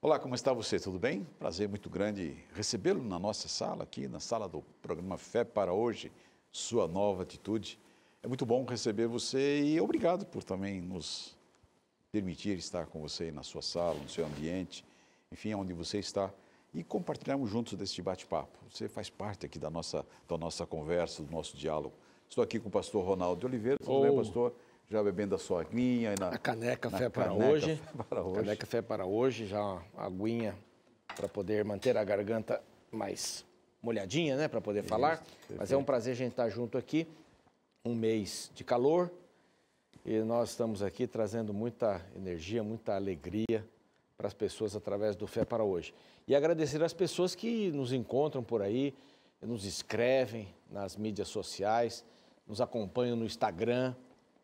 Olá, como está você? Tudo bem? Prazer muito grande recebê-lo na nossa sala, aqui na sala do programa Fé para Hoje, Sua Nova Atitude. É muito bom receber você e obrigado por também nos permitir estar com você na sua sala, no seu ambiente, enfim, onde você está, e compartilharmos juntos deste bate-papo. Você faz parte aqui da nossa conversa, do nosso diálogo. Estou aqui com o pastor Ronaldo de Oliveira. Tudo bem, pastor? Já bebendo a sua aguinha. A caneca Fé para hoje. Caneca Fé para hoje, já uma aguinha para poder manter a garganta mais molhadinha, né? Para poder falar. Perfeito. Mas é um prazer a gente estar junto aqui. Um mês de calor. E nós estamos aqui trazendo muita energia, muita alegria para as pessoas através do Fé para Hoje. E agradecer às pessoas que nos encontram por aí, nos escrevem nas mídias sociais, nos acompanham no Instagram.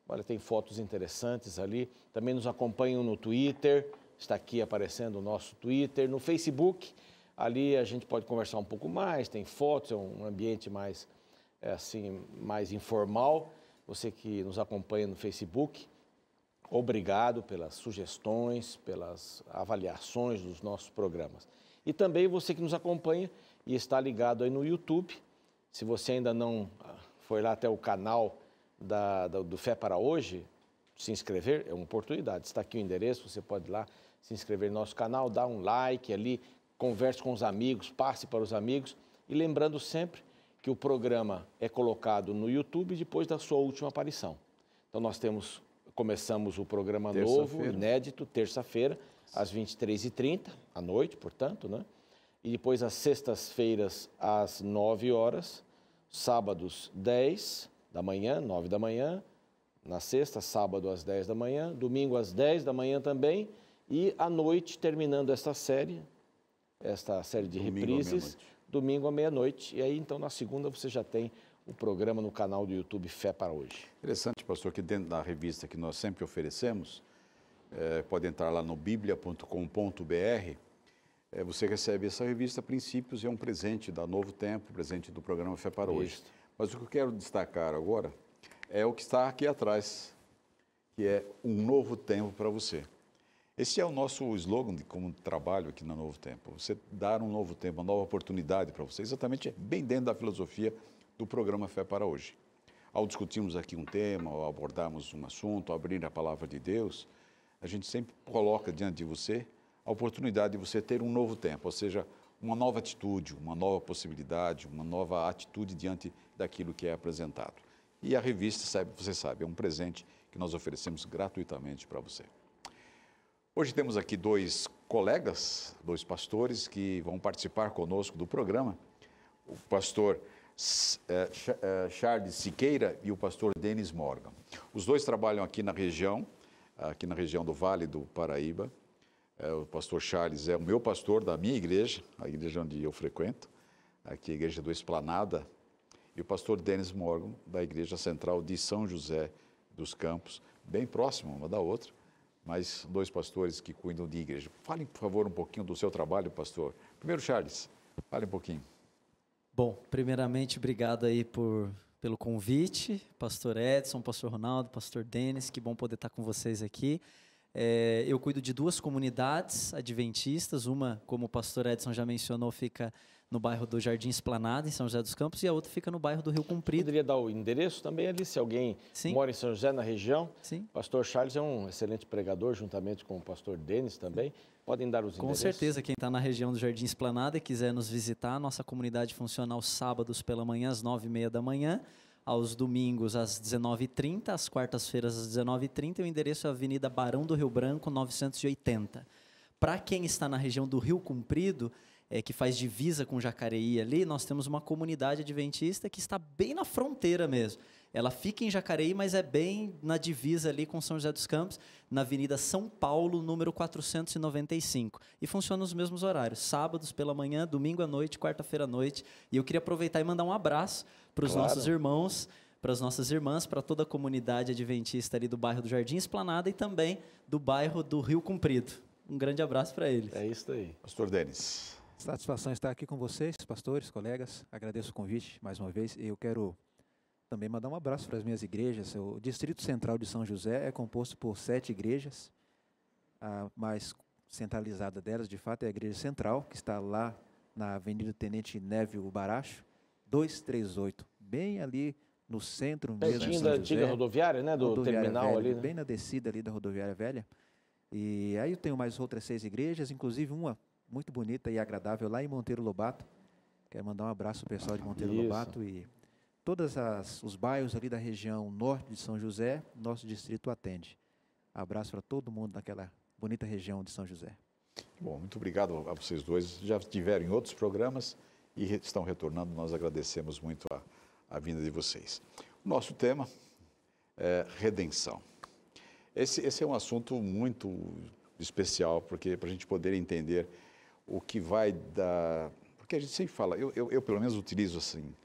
Olha, tem fotos interessantes ali. Também nos acompanham no Twitter. Está aqui aparecendo o nosso Twitter. No Facebook, ali a gente pode conversar um pouco mais, tem fotos, é um ambiente mais, mais informal. Você que nos acompanha no Facebook, obrigado pelas sugestões, pelas avaliações dos nossos programas. E também você que nos acompanha e está ligado aí no YouTube. Se você ainda não foi lá até o canal do Fé para Hoje, se inscrever, é uma oportunidade. Está aqui o endereço, você pode ir lá se inscrever no nosso canal, dar um like ali, converse com os amigos, passe para os amigos. E lembrando sempre que o programa é colocado no YouTube depois da sua última aparição. Então nós começamos o programa novo, inédito, terça-feira, às 23h30, à noite, portanto, né? E depois às sextas-feiras, às 9 horas, sábados, 10 da manhã, 9 da manhã, na sexta, sábado às 10 da manhã, domingo às 10 da manhã também, e à noite, terminando esta série de reprises, domingo à meia-noite. E aí, então, na segunda, você já tem o programa no canal do YouTube Fé para Hoje. Interessante, pastor, que dentro da revista que nós sempre oferecemos, pode entrar lá no biblia.com.br, você recebe essa revista Princípios, é um presente da Novo Tempo, presente do programa Fé para Hoje. Isso. Mas o que eu quero destacar agora é o que está aqui atrás, que é um novo tempo para você. Esse é o nosso slogan de como trabalho aqui na Novo Tempo. Você dar um novo tempo, uma nova oportunidade para você, exatamente bem dentro da filosofia do programa Fé para Hoje. Ao discutirmos aqui um tema, ao abordarmos um assunto, ao abrir a palavra de Deus, a gente sempre coloca diante de você a oportunidade de você ter um novo tempo, ou seja, uma nova atitude, uma nova possibilidade, uma nova atitude diante daquilo que é apresentado. E a revista, você sabe, é um presente que nós oferecemos gratuitamente para você. Hoje temos aqui dois colegas, dois pastores que vão participar conosco do programa. O pastor Charles Siqueira e o pastor Denis Morgan. Os dois trabalham aqui na região do Vale do Paraíba. O pastor Charles é o meu pastor da minha igreja, a igreja onde eu frequento, aqui a igreja do Esplanada, e o pastor Denis Morgan, da igreja central de São José dos Campos, bem próximo uma da outra, mas dois pastores que cuidam de igreja. Falem, por favor, um pouquinho do seu trabalho, pastor. Primeiro, Charles, fale um pouquinho. Bom, primeiramente, obrigado aí pelo convite, pastor Edson, pastor Ronaldo, pastor Denis, que bom poder estar com vocês aqui. Eu cuido de duas comunidades adventistas, uma, como o pastor Edson já mencionou, fica no bairro do Jardim Esplanada, em São José dos Campos, e a outra fica no bairro do Rio Comprido. Poderia dar o endereço também ali, se alguém mora em São José, na região. Sim. O pastor Charles é um excelente pregador, juntamente com o pastor Denis também. Podem dar os endereços? Com certeza, quem está na região do Jardim Esplanada e quiser nos visitar, nossa comunidade funciona aos sábados pela manhã, às 9h30 da manhã, aos domingos às 19h30, às quartas-feiras às 19h30, e o endereço é a Avenida Barão do Rio Branco, 980. Para quem está na região do Rio Comprido, que faz divisa com Jacareí ali, nós temos uma comunidade adventista que está bem na fronteira mesmo. Ela fica em Jacareí, mas é bem na divisa ali com São José dos Campos, na Avenida São Paulo, número 495. E funciona nos mesmos horários, sábados pela manhã, domingo à noite, quarta-feira à noite. E eu queria aproveitar e mandar um abraço para os nossos irmãos, para as nossas irmãs, para toda a comunidade adventista ali do bairro do Jardim Esplanada e também do bairro do Rio Comprido. Um grande abraço para eles. É isso aí. Pastor Denis. Satisfação estar aqui com vocês, pastores, colegas. Agradeço o convite mais uma vez. Eu quero também mandar um abraço para as minhas igrejas. O Distrito Central de São José é composto por 7 igrejas, mas centralizada delas, de fato, é a igreja central, que está lá na Avenida Tenente Neville Baracho, 238, bem ali no centro mesmo de Pertinho São da José. antiga rodoviária, né? Do Rodoviária terminal velha, ali, né? bem na descida ali da rodoviária velha. E aí eu tenho mais outras 6 igrejas, inclusive uma muito bonita e agradável lá em Monteiro Lobato. Quero mandar um abraço pro pessoal de Monteiro Isso. Lobato e todos os bairros ali da região norte de São José, nosso distrito atende. Abraço para todo mundo daquela bonita região de São José. Bom, muito obrigado a vocês dois. Já estiveram em outros programas e estão retornando. Nós agradecemos muito a vinda de vocês. O nosso tema é redenção. Esse é um assunto muito especial, porque para a gente poder entender o que vai dar... Porque a gente sempre fala, eu pelo menos utilizo assim,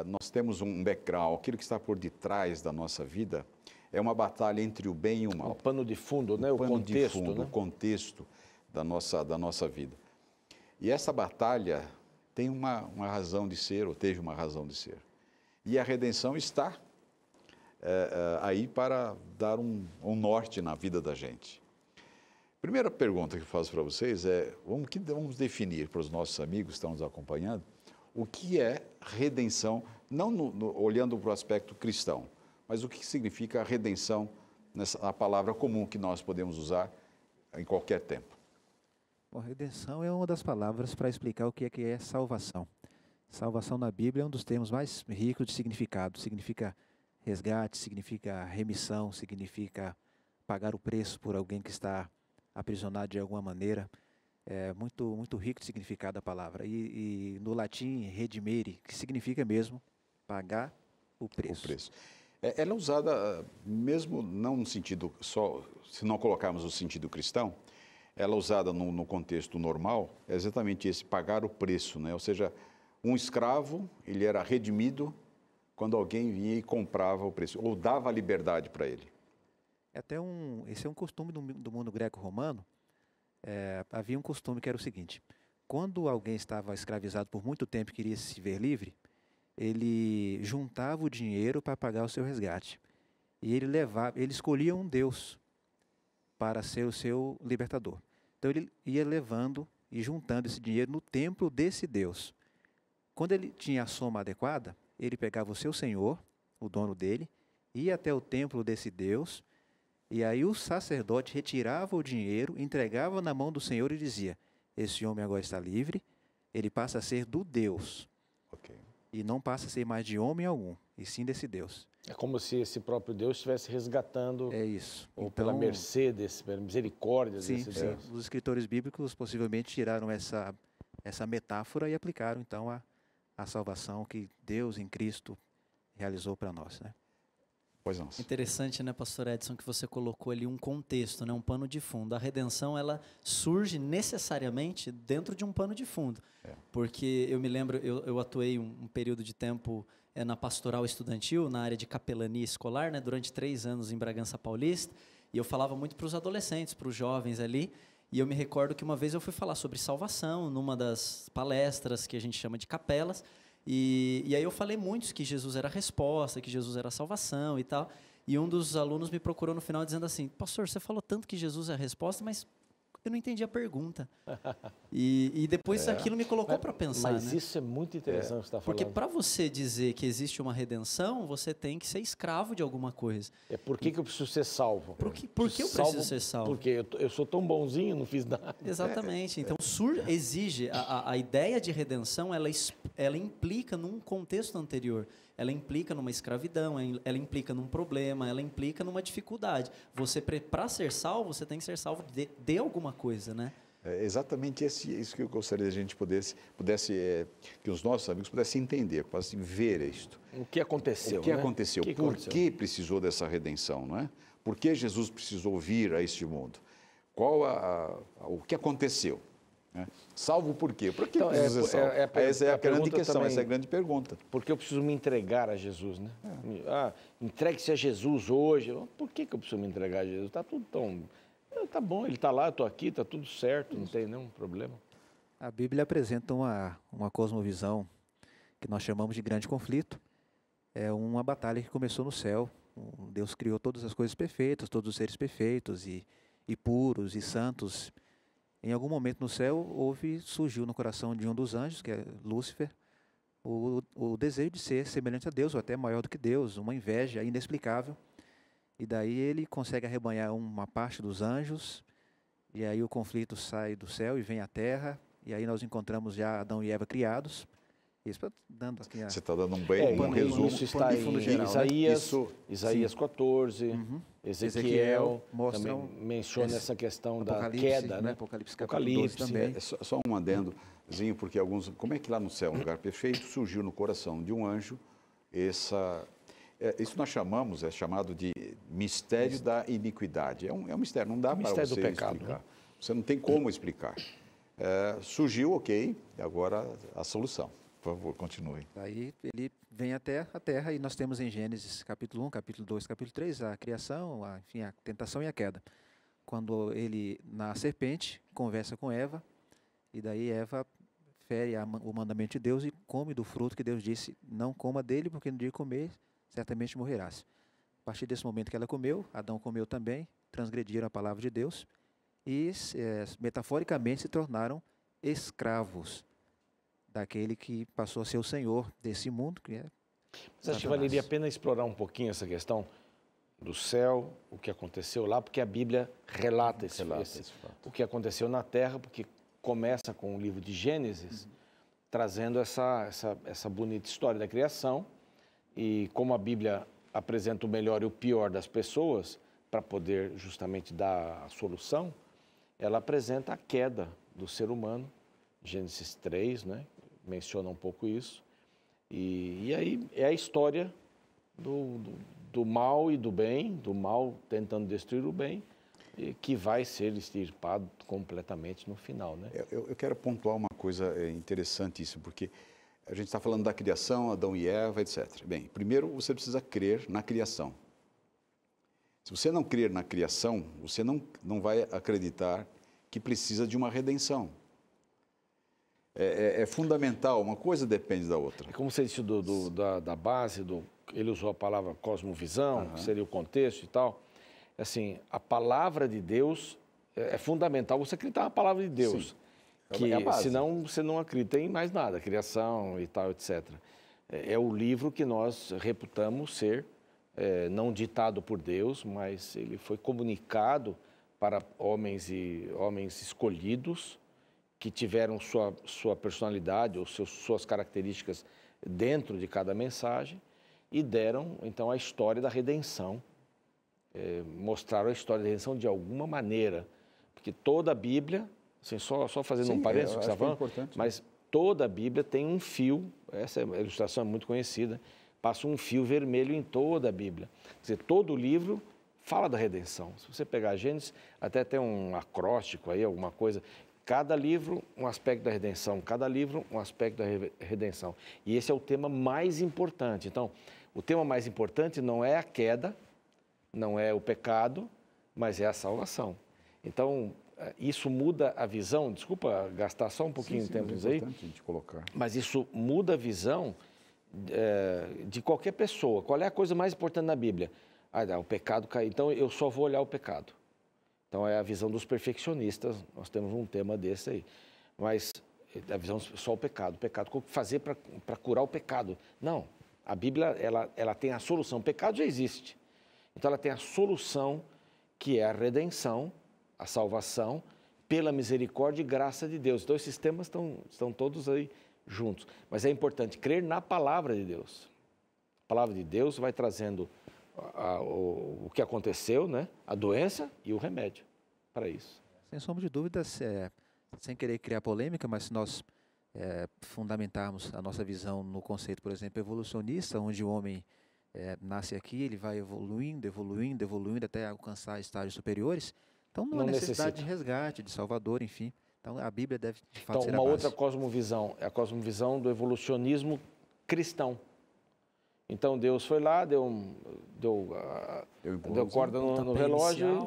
nós temos um background, aquilo que está por detrás da nossa vida é uma batalha entre o bem e o mal. O pano de fundo, né? O pano contexto, de fundo, né? o contexto da nossa vida. E essa batalha tem uma razão de ser, ou teve uma razão de ser. E a redenção está aí para dar um norte na vida da gente. Primeira pergunta que eu faço para vocês é, vamos definir para os nossos amigos que estão nos acompanhando, o que é redenção, não olhando para o aspecto cristão, mas o que significa a redenção, a palavra comum que nós podemos usar em qualquer tempo. Bom, redenção é uma das palavras para explicar o que é salvação. Salvação na Bíblia é um dos termos mais ricos de significado. Significa resgate, significa remissão, significa pagar o preço por alguém que está aprisionado de alguma maneira. É muito rico de significado a palavra. E no latim, redimere, que significa mesmo pagar o preço. O preço. Ela é usada mesmo não no sentido só, se não colocarmos o sentido cristão, ela é usada no contexto normal, é exatamente esse, pagar o preço, né? Ou seja, um escravo, ele era redimido quando alguém vinha e comprava o preço, ou dava a liberdade para ele. Esse é um costume do mundo greco-romano. Havia um costume que era o seguinte: quando alguém estava escravizado por muito tempo e queria se ver livre, ele juntava o dinheiro para pagar o seu resgate. E ele escolhia um deus para ser o seu libertador. Então ele ia levando e juntando esse dinheiro no templo desse deus. Quando ele tinha a soma adequada, ele pegava o seu senhor, o dono dele, ia até o templo desse deus, e aí o sacerdote retirava o dinheiro, entregava na mão do senhor e dizia: esse homem agora está livre, ele passa a ser do Deus. Okay. E não passa a ser mais de homem algum, e sim desse Deus. É como se esse próprio Deus estivesse resgatando, É isso. ou Então, pela mercê pela misericórdia sim, desse sim. Deus. Os escritores bíblicos possivelmente tiraram essa metáfora e aplicaram então a salvação que Deus em Cristo realizou para nós, né? Pois não. Interessante, né, pastor Edson, que você colocou ali um contexto, né, um pano de fundo. A redenção, ela surge necessariamente dentro de um pano de fundo. Porque eu me lembro, eu atuei um período de tempo na pastoral estudantil, na área de capelania escolar, né, durante 3 anos em Bragança Paulista, e eu falava muito para os adolescentes, para os jovens ali, e eu me recordo que uma vez eu fui falar sobre salvação numa das palestras que a gente chama de capelas, e aí eu falei muito que Jesus era a resposta, que Jesus era a salvação e tal. E um dos alunos me procurou no final dizendo assim: pastor, você falou tanto que Jesus é a resposta, mas eu não entendi a pergunta. E depois aquilo me colocou para pensar. Mas né? isso é muito interessante que você está falando. Porque para você dizer que existe uma redenção, você tem que ser escravo de alguma coisa. Por que eu preciso ser salvo? Por que eu preciso ser salvo? Porque eu sou tão bonzinho, não fiz nada. Exatamente. Então, exige, a ideia de redenção, ela implica num contexto anterior. Ela implica numa escravidão, ela implica num problema, ela implica numa dificuldade. Para ser salvo, você tem que ser salvo de alguma coisa, né? É exatamente isso que eu gostaria que a gente pudesse que os nossos amigos pudessem entender, pudessem ver isto. O que aconteceu? O que aconteceu? O que Por aconteceu? que precisou dessa redenção, não é? Por que Jesus precisou vir a este mundo? O que aconteceu? Né? Salvo por quê? Por que Então, precisa ser salvo? Essa é a grande pergunta questão, também, essa é a grande pergunta. Porque eu preciso me entregar a Jesus, né? Entregue-se a Jesus hoje. Por que eu preciso me entregar a Jesus? Está tudo tão... Tá bom, ele está lá, eu estou aqui, está tudo certo, não tem nenhum problema. A Bíblia apresenta uma cosmovisão que nós chamamos de grande conflito. É uma batalha que começou no céu. Deus criou todas as coisas perfeitas, todos os seres perfeitos e puros e santos. Em algum momento no céu, surgiu no coração de um dos anjos, que é Lúcifer, o desejo de ser semelhante a Deus, ou até maior do que Deus, uma inveja inexplicável. E daí ele consegue arrebanhar uma parte dos anjos, e aí o conflito sai do céu e vem à terra, e aí nós encontramos já Adão e Eva criados. Isso dando aqui Você está dando um e resumo. isso está em geral, Isaías, né? Isaías 14, Ezequiel mostra também menciona essa questão da Apocalipse, queda, né? né? Apocalipse capítulo 12 também. Só um adendozinho, porque como é que lá no céu, um lugar perfeito, surgiu no coração de um anjo isso nós é chamado de mistério da iniquidade. É um mistério, não dá para mistério você do pecado, explicar. né? Você não tem como explicar. Surgiu, ok, e agora a solução. Por favor, continue. Aí ele vem até a terra e nós temos em Gênesis capítulo 1, capítulo 2, capítulo 3, a criação, enfim, a tentação e a queda. Quando ele, na serpente, conversa com Eva, e daí Eva fere o mandamento de Deus e come do fruto que Deus disse, não coma dele, porque no dia que comer, certamente morrerás. A partir desse momento que ela comeu, Adão comeu também, transgrediram a palavra de Deus e, metaforicamente, se tornaram escravos daquele que passou a ser o senhor desse mundo, que é Você acha que valeria a pena explorar um pouquinho essa questão do céu, o que aconteceu lá, porque a Bíblia relata esse fato. O que aconteceu na Terra, porque começa com o livro de Gênesis, trazendo essa bonita história da criação, e como a Bíblia apresenta o melhor e o pior das pessoas, para poder justamente dar a solução, ela apresenta a queda do ser humano, Gênesis 3, né? Menciona um pouco isso, e aí é a história do mal e do bem, do mal tentando destruir o bem, que vai ser extirpado completamente no final, né? Eu quero pontuar uma coisa interessantíssima, porque a gente está falando da criação, Adão e Eva, etc. Bem, primeiro você precisa crer na criação. Se você não crer na criação, você não vai acreditar que precisa de uma redenção. É fundamental, uma coisa depende da outra. É como você disse da base, ele usou a palavra cosmovisão, que seria o contexto e tal. Assim, a palavra de Deus é fundamental você acreditar na palavra de Deus. Sim. Que, é a base. senão você não acredita em mais nada, criação e tal, etc. É o livro que nós reputamos ser, não ditado por Deus, mas ele foi comunicado para homens escolhidos, que tiveram sua personalidade ou suas características dentro de cada mensagem e deram, então, a história da redenção, mostraram a história da redenção de alguma maneira, porque toda a Bíblia, assim, só fazendo um parênteses que você está falando, mas toda a Bíblia tem um fio, essa ilustração é muito conhecida, passa um fio vermelho em toda a Bíblia. Quer dizer, todo o livro fala da redenção. Se você pegar a Gênesis, até tem um acróstico aí, alguma coisa. Cada livro, um aspecto da redenção. Cada livro, um aspecto da redenção. E esse é o tema mais importante. Então, o tema mais importante não é a queda, não é o pecado, mas é a salvação. Então, isso muda a visão. Desculpa gastar só um pouquinho de tempo nisso aí. A gente colocar. Mas isso muda a visão de qualquer pessoa. Qual é a coisa mais importante na Bíblia? O pecado caiu. Então, eu só vou olhar o pecado. Então, é a visão dos perfeccionistas, nós temos um tema desse aí. Mas a visão só o pecado. O que fazer para curar o pecado? Não, a Bíblia ela tem a solução. O pecado já existe. Então, ela tem a solução, que é a redenção, a salvação, pela misericórdia e graça de Deus. Então, esses temas estão todos aí juntos. Mas é importante crer na palavra de Deus. A palavra de Deus vai trazendo o que aconteceu, né? A doença e o remédio para isso. Sem sombra de dúvidas, sem querer criar polêmica, mas se nós fundamentarmos a nossa visão no conceito, por exemplo, evolucionista, onde o homem nasce aqui, ele vai evoluindo até alcançar estágios superiores, então não há necessidade de resgate, de Salvador, enfim. Então a Bíblia deve, de fato, ser a base. Uma outra cosmovisão é a cosmovisão do evolucionismo cristão. Então Deus foi lá, deu corda no relógio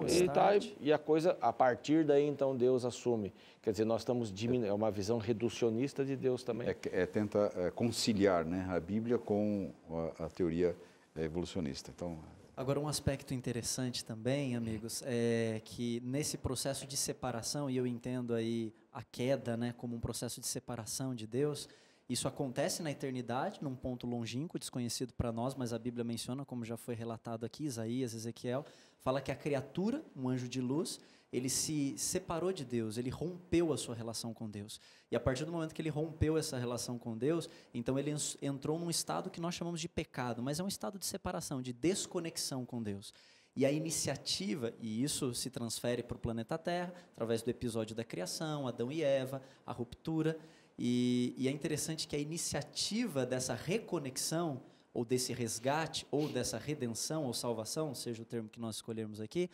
e a coisa, a partir daí então Deus assume. Quer dizer, nós estamos diminuindo, é uma visão reducionista de Deus também. Tenta conciliar, né, a Bíblia com a teoria evolucionista. Então, Agora, um aspecto interessante também, amigos, é que nesse processo de separação, e eu entendo aí a queda, né, como um processo de separação de Deus, isso acontece na eternidade, num ponto longínquo, desconhecido para nós, mas a Bíblia menciona, como já foi relatado aqui, Isaías, Ezequiel, fala que a criatura, um anjo de luz, ele se separou de Deus, ele rompeu a sua relação com Deus. E a partir do momento que ele rompeu essa relação com Deus, então ele entrou num estado que nós chamamos de pecado, mas é um estado de separação, de desconexão com Deus. E a iniciativa, e isso se transfere para o planeta Terra, através do episódio da criação, Adão e Eva, a ruptura, e é interessante que a iniciativa dessa reconexão, ou desse resgate, ou dessa redenção, ou salvação, seja o termo que nós escolhermos aqui,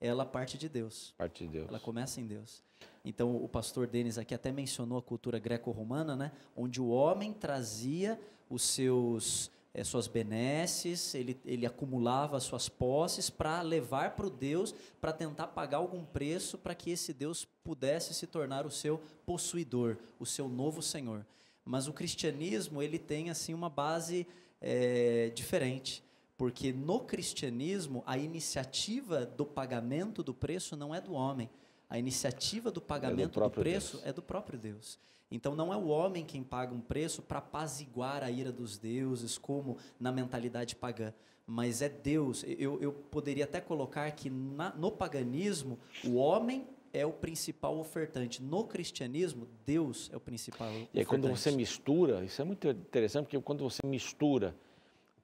ela parte de Deus. Parte de Deus. Ela começa em Deus. Então, o pastor Denis aqui até mencionou a cultura greco-romana, né, onde o homem trazia os suas benesses, ele acumulava suas posses para levar para o Deus, para tentar pagar algum preço para que esse Deus pudesse se tornar o seu possuidor, o seu novo Senhor. Mas o cristianismo, ele tem assim uma base diferente. Porque no cristianismo, a iniciativa do pagamento do preço não é do homem. A iniciativa do pagamento do preço é do próprio Deus. Então, não é o homem quem paga um preço para apaziguar a ira dos deuses, como na mentalidade pagã. Mas é Deus. Eu poderia até colocar que no paganismo, o homem é o principal ofertante. No cristianismo, Deus é o principal ofertante. E aí, quando você mistura, isso é muito interessante, porque quando você mistura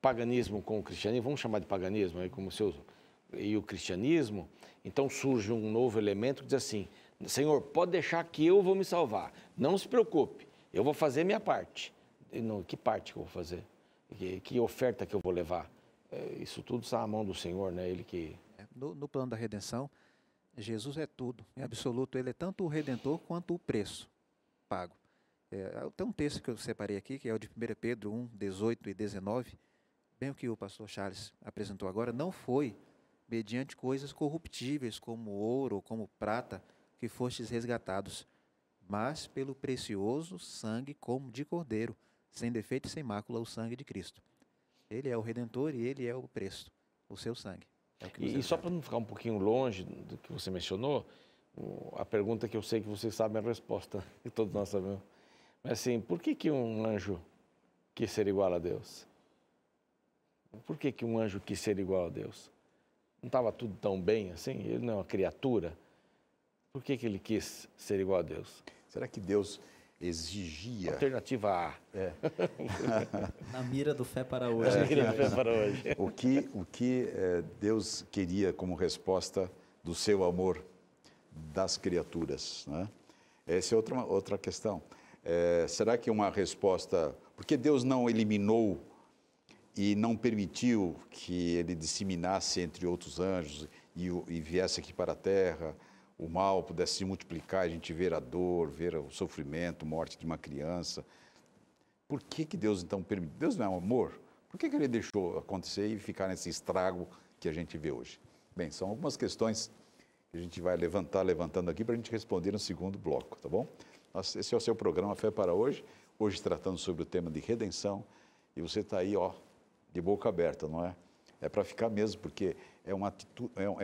paganismo com o cristianismo, vamos chamar de paganismo aí como e o cristianismo, então surge um novo elemento que diz assim: Senhor, pode deixar que eu vou me salvar, não se preocupe, eu vou fazer minha parte. Que parte que eu vou fazer? Que oferta que eu vou levar? Isso tudo está à mão do Senhor, né? Ele que... No plano da redenção, Jesus é tudo, em absoluto, ele é tanto o redentor quanto o preço pago. Tem um texto que eu separei aqui, que é o de 1 Pedro 1, 18 e 19, bem o que o pastor Charles apresentou agora, não foi mediante coisas corruptíveis como ouro ou como prata que fostes resgatados, mas pelo precioso sangue como de cordeiro, sem defeito e sem mácula, o sangue de Cristo. Ele é o Redentor e ele é o preço, o seu sangue. E só para não ficar um pouquinho longe do que você mencionou, a pergunta que eu sei que vocês sabem a resposta, que todos nós sabemos. Mas assim, por que um anjo quis ser igual a Deus? Por que um anjo quis ser igual a Deus? Não estava tudo tão bem assim? Ele não é uma criatura? Por que ele quis ser igual a Deus? Será que Deus exigia... Alternativa A. Na mira do Fé para hoje. Na mira do Fé para hoje. O que Deus queria como resposta do seu amor das criaturas, né? Essa é outra questão. Será que uma resposta... Porque Deus não eliminou e não permitiu que ele disseminasse entre outros anjos e viesse aqui para a terra, o mal pudesse se multiplicar, a gente ver a dor, ver o sofrimento, morte de uma criança. Por que Deus então permitiu? Deus não é um amor? Por que ele deixou acontecer e ficar nesse estrago que a gente vê hoje? Bem, são algumas questões que a gente vai levantando aqui para a gente responder no segundo bloco, tá bom? Esse é o seu programa Fé para Hoje, hoje tratando sobre o tema de redenção, e você está aí, de boca aberta, não é? É para ficar mesmo, porque é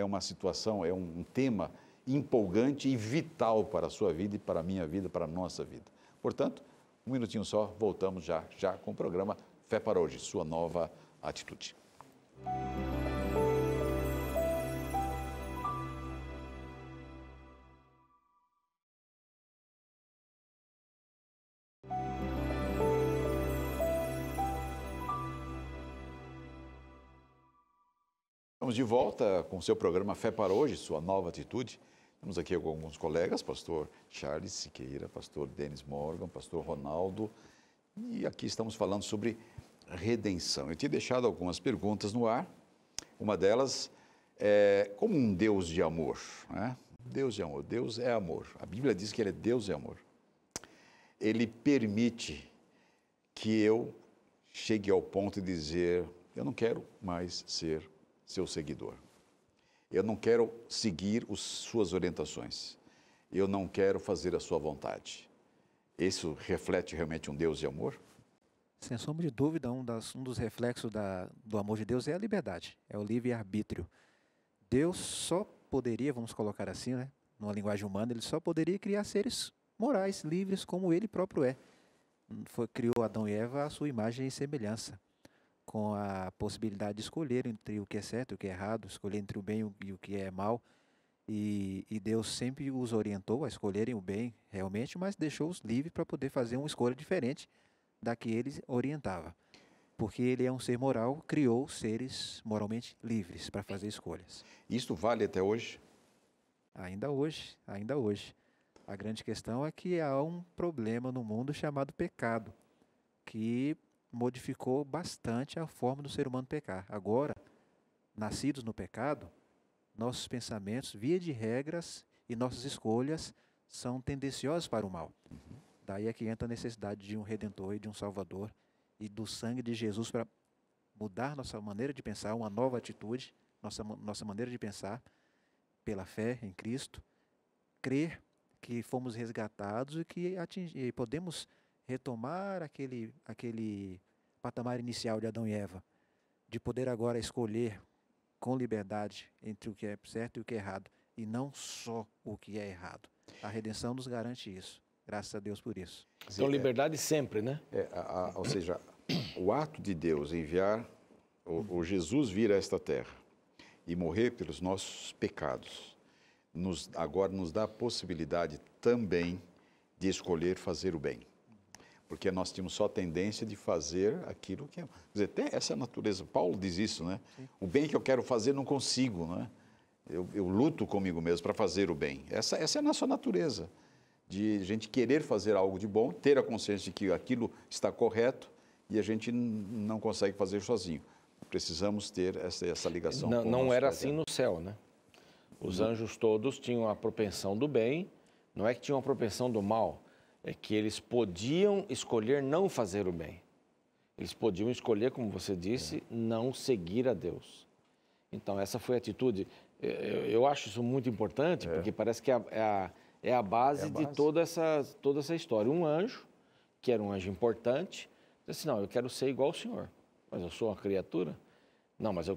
uma situação, é um tema empolgante e vital para a sua vida e para a minha vida, para a nossa vida. Portanto, um minutinho só, voltamos já com o programa Fé para Hoje, sua nova atitude. Estamos de volta com o seu programa Fé para Hoje, sua nova atitude. Estamos aqui com alguns colegas, pastor Charles Siqueira, pastor Denis Morgan, pastor Ronaldo, e aqui estamos falando sobre redenção. Eu tinha deixado algumas perguntas no ar, uma delas é como um Deus de amor, né? Deus de amor, Deus é amor, a Bíblia diz que ele é Deus de amor. Ele permite que eu chegue ao ponto de dizer, eu não quero mais ser seu seguidor. Eu não quero seguir suas orientações. Eu não quero fazer a sua vontade. Isso reflete realmente um Deus de amor? Sem sombra de dúvida, um dos reflexos do amor de Deus é a liberdade, é o livre-arbítrio. Deus só poderia, vamos colocar assim, né, numa linguagem humana, ele só poderia criar seres morais, livres, como ele próprio é. Criou Adão e Eva à sua imagem e semelhança, com a possibilidade de escolher entre o que é certo e o que é errado, escolher entre o bem e o que é mal. E Deus sempre os orientou a escolherem o bem realmente, mas deixou-os livres para poder fazer uma escolha diferente da que ele orientava. Porque ele é um ser moral, criou seres moralmente livres para fazer escolhas. Isto vale até hoje? Ainda hoje, ainda hoje. A grande questão é que há um problema no mundo chamado pecado, que modificou bastante a forma do ser humano pecar. Agora, nascidos no pecado, nossos pensamentos, via de regras e nossas escolhas são tendenciosos para o mal. Daí é que entra a necessidade de um Redentor e de um Salvador e do sangue de Jesus para mudar nossa maneira de pensar, uma nova atitude, nossa maneira de pensar pela fé em Cristo, crer que fomos resgatados e que podemos retomar aquele patamar inicial de Adão e Eva, de poder agora escolher com liberdade entre o que é certo e o que é errado, e não só o que é errado. A redenção nos garante isso. Graças a Deus por isso. Então, liberdade sempre, né? Ou seja, o ato de Deus enviar o Jesus vir a esta terra e morrer pelos nossos pecados, agora nos dá a possibilidade também de escolher fazer o bem. Porque nós tínhamos só a tendência de fazer aquilo que é... Quer dizer, até essa é a natureza. Paulo diz isso, né? Sim. O bem que eu quero fazer não consigo, né? Eu luto comigo mesmo para fazer o bem. Essa é a nossa natureza, de a gente querer fazer algo de bom, ter a consciência de que aquilo está correto e a gente não consegue fazer sozinho. Precisamos ter essa ligação. Não era assim no céu, né? Os anjos todos tinham a propensão do bem, não é que tinham a propensão do mal, é que eles podiam escolher não fazer o bem. Eles podiam escolher, como você disse, não seguir a Deus. Então, essa foi a atitude. Eu acho isso muito importante, porque parece que é a base de toda essa história. Um anjo, que era um anjo importante, disse assim, não, eu quero ser igual ao Senhor, mas eu sou uma criatura. Não, mas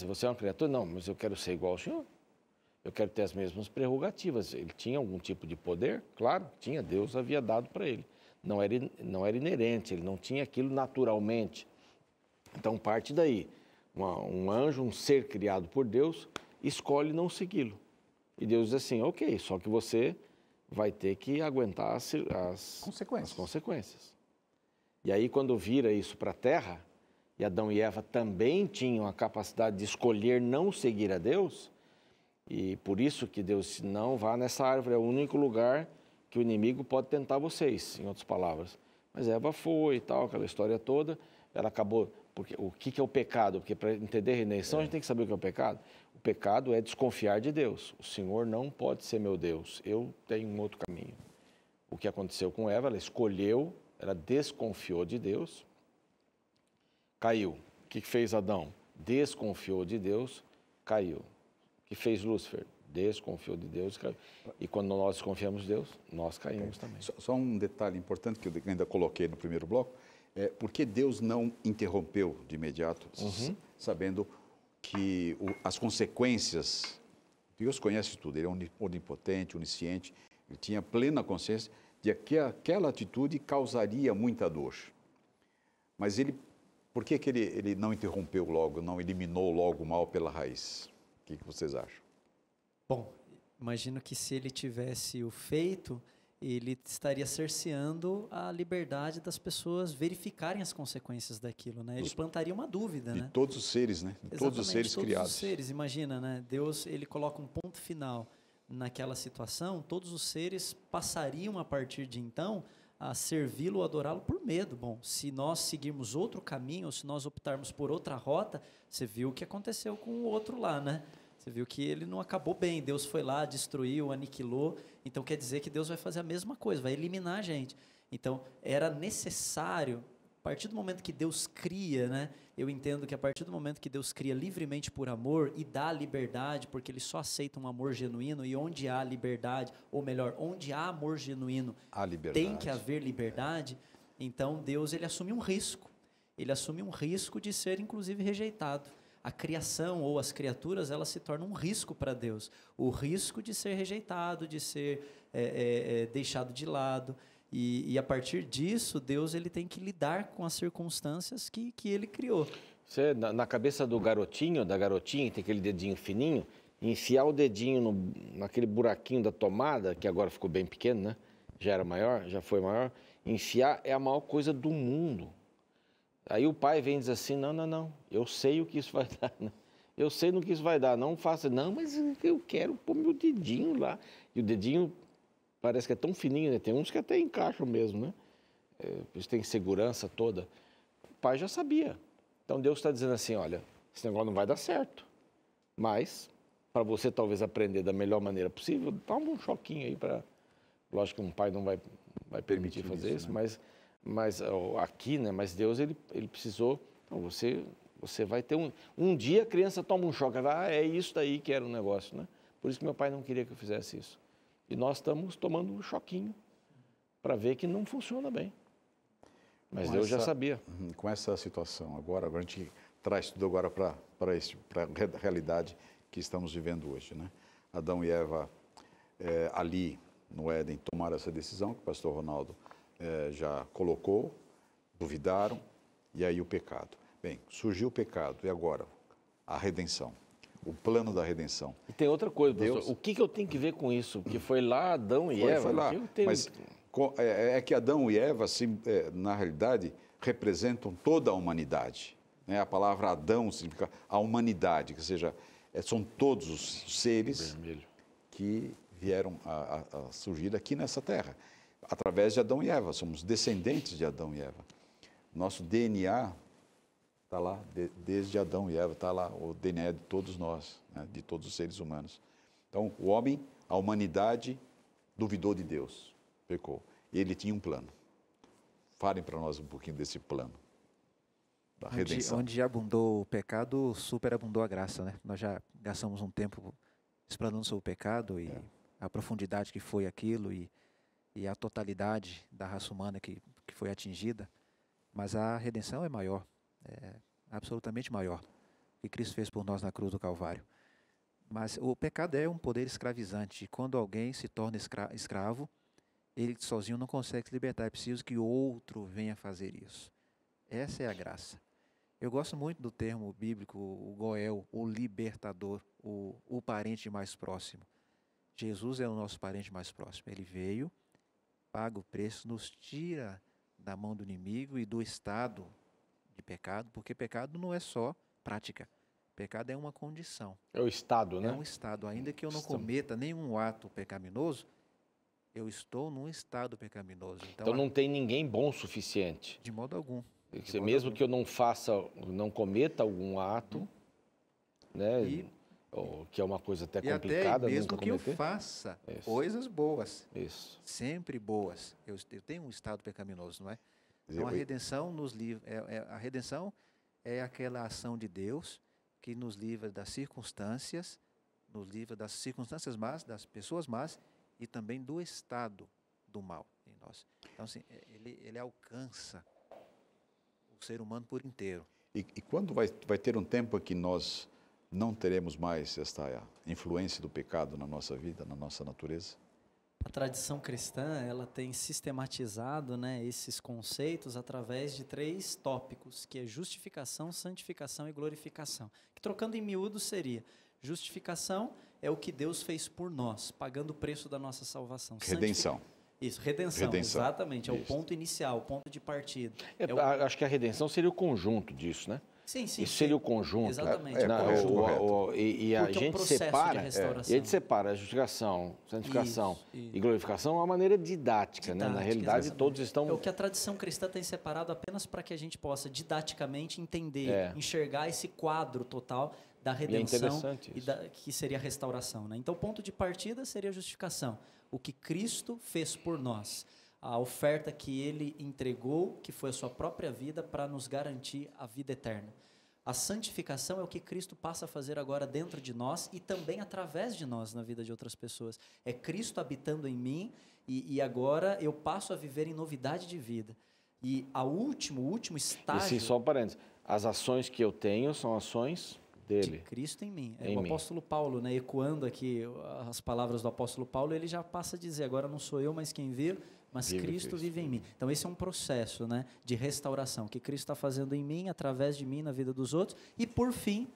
você é uma criatura? Não, mas eu quero ser igual ao Senhor. Eu quero ter as mesmas prerrogativas. Ele tinha algum tipo de poder? Claro, tinha. Deus havia dado para ele. Não era inerente, ele não tinha aquilo naturalmente. Então, parte daí. Um anjo, um ser criado por Deus, escolhe não segui-lo. E Deus diz assim, ok, só que você vai ter que aguentar as consequências. E aí, quando vira isso para a terra, e Adão e Eva também tinham a capacidade de escolher não seguir a Deus, e por isso que Deus disse, não vá nessa árvore, é o único lugar que o inimigo pode tentar vocês, em outras palavras. Mas Eva foi e tal, aquela história toda, ela acabou... Porque, o que é o pecado? Porque para entender a redenção, a gente tem que saber o que é o pecado. O pecado é desconfiar de Deus. O Senhor não pode ser meu Deus, eu tenho um outro caminho. O que aconteceu com Eva, ela escolheu, ela desconfiou de Deus, caiu. O que fez Adão? Desconfiou de Deus, caiu. O que fez Lúcifer? Desconfiou de Deus, caiu. E quando nós desconfiamos de Deus, nós caímos também. Só um detalhe importante que eu ainda coloquei no primeiro bloco, por que Deus não interrompeu de imediato, sabendo que as consequências... Deus conhece tudo, ele é onipotente, onisciente, ele tinha plena consciência de que aquela atitude causaria muita dor. Mas por que ele não interrompeu logo, não eliminou logo o mal pela raiz? O que vocês acham? Bom, imagino que se ele tivesse o feito, ele estaria cerceando a liberdade das pessoas verificarem as consequências daquilo, né? Ele plantaria uma dúvida, né? De todos os seres, né? De todos os seres criados. Todos os seres, imagina, né? Deus, ele coloca um ponto final naquela situação, todos os seres passariam a partir de então a servi-lo, adorá-lo por medo. Bom, se nós seguirmos outro caminho, ou se nós optarmos por outra rota, você viu o que aconteceu com o outro lá, né? Você viu que ele não acabou bem, Deus foi lá, destruiu, aniquilou, então quer dizer que Deus vai fazer a mesma coisa, vai eliminar a gente. Então, era necessário, a partir do momento que Deus cria, né? Eu entendo que a partir do momento que Deus cria livremente por amor e dá liberdade, porque Ele só aceita um amor genuíno, e onde há liberdade, ou melhor, onde há amor genuíno, tem que haver liberdade. Então Deus ele assume um risco. Ele assume um risco de ser inclusive rejeitado. A criação ou as criaturas, elas se tornam um risco para Deus. O risco de ser rejeitado, de ser deixado de lado. E a partir disso, Deus ele tem que lidar com as circunstâncias que ele criou. Você, na cabeça do garotinho, da garotinha, que tem aquele dedinho fininho, enfiar o dedinho naquele buraquinho da tomada, que agora ficou bem pequeno, né? Já era maior, já foi maior. Enfiar é a maior coisa do mundo. Aí o pai vem e diz assim, não, eu sei o que isso vai dar, né? Eu sei no que isso vai dar, não faça, não, mas eu quero pôr meu dedinho lá. E o dedinho parece que é tão fininho, né? Tem uns que até encaixam mesmo, né? Eles têm segurança toda. O pai já sabia. Então Deus está dizendo assim, olha, esse negócio não vai dar certo, mas para você talvez aprender da melhor maneira possível, toma um choquinho aí para... Lógico que um pai não vai permitir fazer isso, né? Mas aqui, né? Mas Deus, ele precisou... Então, você vai ter um dia a criança toma um choque, é isso daí que era o negócio, né? Por isso que meu pai não queria que eu fizesse isso. E nós estamos tomando um choquinho para ver que não funciona bem. Mas Deus já sabia. Com essa situação, agora a gente traz tudo agora para a realidade que estamos vivendo hoje, né? Adão e Eva ali no Éden tomaram essa decisão, que o pastor Ronaldo já colocou, duvidaram, e aí o pecado. Bem, surgiu o pecado, e agora? A redenção, o plano da redenção. E tem outra coisa, Deus, pastor, o que eu tenho que ver com isso? Porque foi lá Adão e Eva. Foi lá, mas é que Adão e Eva, na realidade, representam toda a humanidade. Né? A palavra Adão significa a humanidade, ou seja, são todos os seres que vieram a surgir aqui nessa terra, através de Adão e Eva. Somos descendentes de Adão e Eva. Nosso DNA está lá, desde Adão e Eva, está lá o DNA de todos nós, né? De todos os seres humanos. Então, o homem, a humanidade, duvidou de Deus, pecou. E ele tinha um plano. Falem para nós um pouquinho desse plano da redenção. Onde abundou o pecado, superabundou a graça, né? Nós já gastamos um tempo explanando sobre o pecado e a profundidade que foi aquilo e a totalidade da raça humana que foi atingida. Mas a redenção é maior, absolutamente maior, que Cristo fez por nós na cruz do Calvário. Mas o pecado é um poder escravizante. E quando alguém se torna escravo, ele sozinho não consegue se libertar. É preciso que outro venha fazer isso. Essa é a graça. Eu gosto muito do termo bíblico, o Goel, o libertador, o parente mais próximo. Jesus é o nosso parente mais próximo. Ele veio, paga o preço, nos tira da mão do inimigo e do estado de pecado, porque pecado não é só prática. Pecado é uma condição. É o estado, né? É um estado. Ainda que eu não cometa nenhum ato pecaminoso, eu estou num estado pecaminoso. Então não tem ninguém bom o suficiente. De modo algum. Mesmo que eu não cometa algum ato, né? Que é uma coisa até complicada. E até mesmo que eu faça coisas boas. Isso. Sempre boas. Eu tenho um estado pecaminoso, não é? Então a redenção nos livra. A redenção é aquela ação de Deus que nos livra das circunstâncias, más, das pessoas más e também do estado do mal em nós. Então, assim, ele alcança o ser humano por inteiro. E quando vai ter um tempo que nós não teremos mais esta influência do pecado na nossa vida, na nossa natureza? A tradição cristã, ela tem sistematizado, né, esses conceitos através de 3 tópicos, que é justificação, santificação e glorificação. Que, trocando em miúdos seria, justificação é o que Deus fez por nós, pagando o preço da nossa salvação. Redenção. Isso, redenção, exatamente, é o ponto inicial, o ponto de partida. Acho que a redenção seria o conjunto disso, né? Sim. Isso seria o conjunto. Exatamente. E a gente separa a justificação, santificação e glorificação de uma maneira didática, né? Na realidade, exatamente. Todos estão... É o que a tradição cristã tem separado apenas para que a gente possa didaticamente entender, enxergar esse quadro total da redenção que seria a restauração, né? Então, o ponto de partida seria a justificação. O que Cristo fez por nós. A oferta que ele entregou, que foi a sua própria vida, para nos garantir a vida eterna. A santificação é o que Cristo passa a fazer agora dentro de nós e também através de nós na vida de outras pessoas. É Cristo habitando em mim e agora eu passo a viver em novidade de vida. E o último E estágio sim, só um parênteses, as ações que eu tenho são ações de dele. Cristo em mim. Em O mim. apóstolo Paulo, né, ecoando aqui as palavras do apóstolo Paulo, ele já passa a dizer, agora não sou eu, mas quem vive, mas Vive Cristo Cristo. vive em mim. Então esse é um processo, né, de restauração que Cristo está fazendo em mim, através de mim, na vida dos outros. E por fim,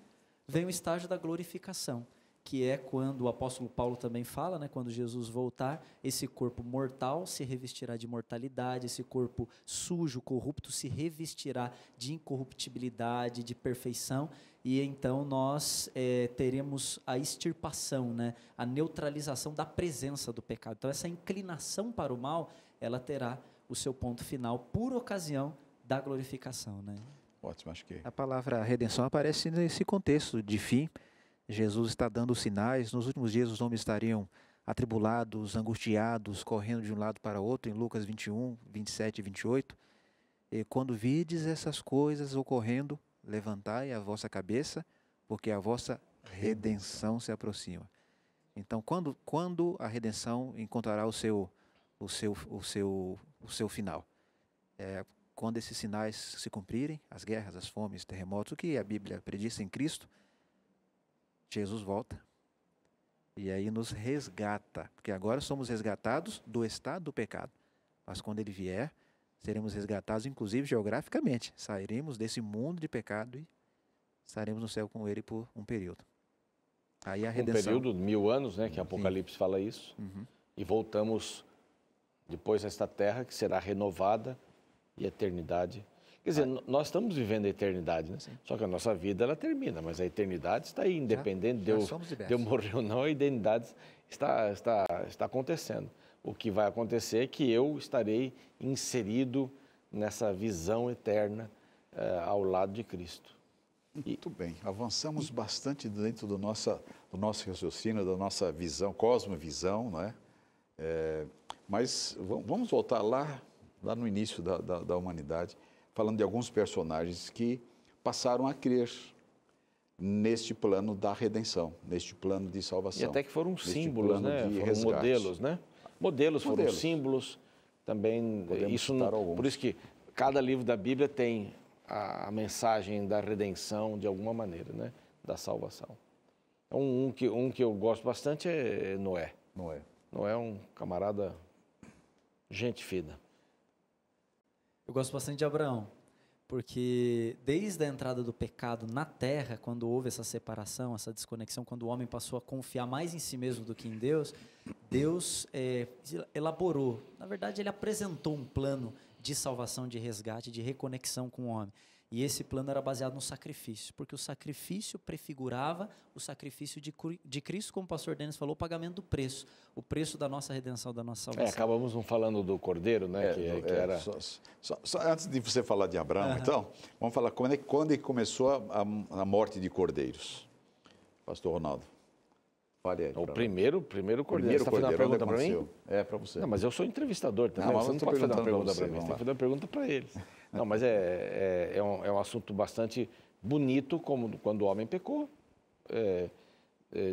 vem o estágio da glorificação, que é quando o apóstolo Paulo também fala, né, quando Jesus voltar, esse corpo mortal se revestirá de mortalidade, esse corpo sujo, corrupto, se revestirá de incorruptibilidade, de perfeição, e então nós teremos a extirpação, né, a neutralização da presença do pecado. Então essa inclinação para o mal, ela terá o seu ponto final por ocasião da glorificação, né? Ótimo, acho que... A palavra redenção aparece nesse contexto de fim. Jesus está dando sinais. Nos últimos dias os homens estariam atribulados, angustiados, correndo de um lado para outro, em Lucas 21, 27 e 28. E quando vides essas coisas ocorrendo, levantai a vossa cabeça, porque a vossa redenção se aproxima. Então, quando a redenção encontrará o seu final? Quando esses sinais se cumprirem, as guerras, as fomes, terremotos, o que a Bíblia prediz em Cristo, Jesus volta e aí nos resgata, porque agora somos resgatados do estado do pecado, mas quando ele vier, seremos resgatados inclusive geograficamente, sairemos desse mundo de pecado e estaremos no céu com ele por um período. Aí a redenção... Um período de 1000 anos, né, que Apocalipse fala isso, e voltamos depois a esta terra que será renovada e a eternidade. Quer dizer, nós estamos vivendo a eternidade, né? Só que a nossa vida, ela termina, mas a eternidade está aí, independente de eu morrer ou não, a eternidade está acontecendo. O que vai acontecer é que eu estarei inserido nessa visão eterna ao lado de Cristo. Muito bem, avançamos bastante dentro do nosso raciocínio, da nossa visão, cosmovisão, não é? Mas vamos voltar lá no início da humanidade, falando de alguns personagens que passaram a crer neste plano da redenção, neste plano de salvação. E até que foram símbolos, né? Foram modelos, né? Modelos, foram símbolos também. Por isso que cada livro da Bíblia tem a mensagem da redenção de alguma maneira, né? Da salvação. Um que eu gosto bastante é Noé. Noé é um camarada gente fina. Eu gosto bastante de Abraão, porque desde a entrada do pecado na terra, quando houve essa separação, essa desconexão, quando o homem passou a confiar mais em si mesmo do que em Deus, Deus elaborou, na verdade ele apresentou um plano de salvação, de resgate, de reconexão com o homem. E esse plano era baseado no sacrifício, porque o sacrifício prefigurava o sacrifício de Cristo, como o pastor Denis falou, o pagamento do preço, o preço da nossa redenção, da nossa salvação. Acabamos não falando do Cordeiro, né? Que era... Só antes de você falar de Abraão, então, vamos falar quando começou a morte de cordeiros. Pastor Ronaldo, fale aí. O primeiro cordeiro. Você está fazendo uma pergunta para mim? É, para você. Não, mas eu sou entrevistador também, você não pode fazer uma pergunta para mim, você tem que fazer uma pergunta para eles. Não, mas é um assunto bastante bonito, como quando o homem pecou,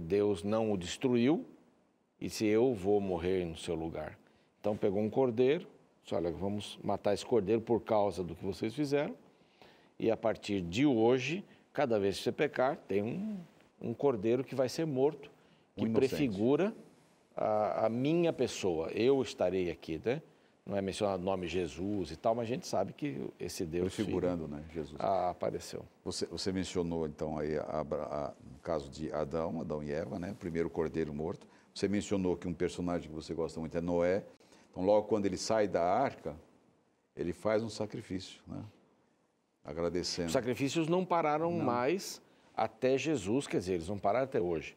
Deus não o destruiu, e se eu vou morrer no seu lugar. Então pegou um cordeiro, disse, olha, vamos matar esse cordeiro por causa do que vocês fizeram, e a partir de hoje, cada vez que você pecar, tem um cordeiro que vai ser morto, que prefigura a minha pessoa. Eu estarei aqui, né? Não é mencionado o nome Jesus e tal, mas a gente sabe que esse Deus prefigurando, né, Jesus. Apareceu. Você mencionou, então, aí no caso de Adão e Eva, né? Primeiro cordeiro morto. Você mencionou que um personagem que você gosta muito é Noé. Então, logo quando ele sai da arca, ele faz um sacrifício, né? Agradecendo. Os sacrifícios não pararam mais até Jesus, quer dizer, eles não pararam até hoje.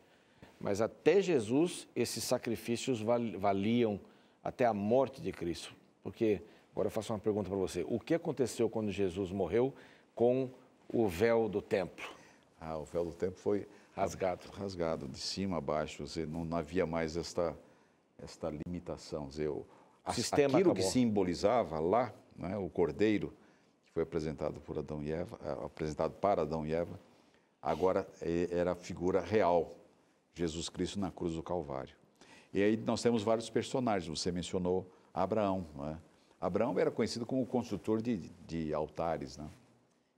Mas até Jesus, esses sacrifícios valiam até a morte de Cristo. Porque, agora eu faço uma pergunta para você, o que aconteceu quando Jesus morreu com o véu do templo? O véu do templo foi rasgado de cima a baixo, não havia mais esta limitação. Aquilo acabou. Que simbolizava lá, né, o cordeiro, que foi apresentado por Adão e Eva, apresentado para Adão e Eva, agora era a figura real, Jesus Cristo na cruz do Calvário. E aí nós temos vários personagens, você mencionou Abraão, não é? Abraão era conhecido como construtor de altares, né?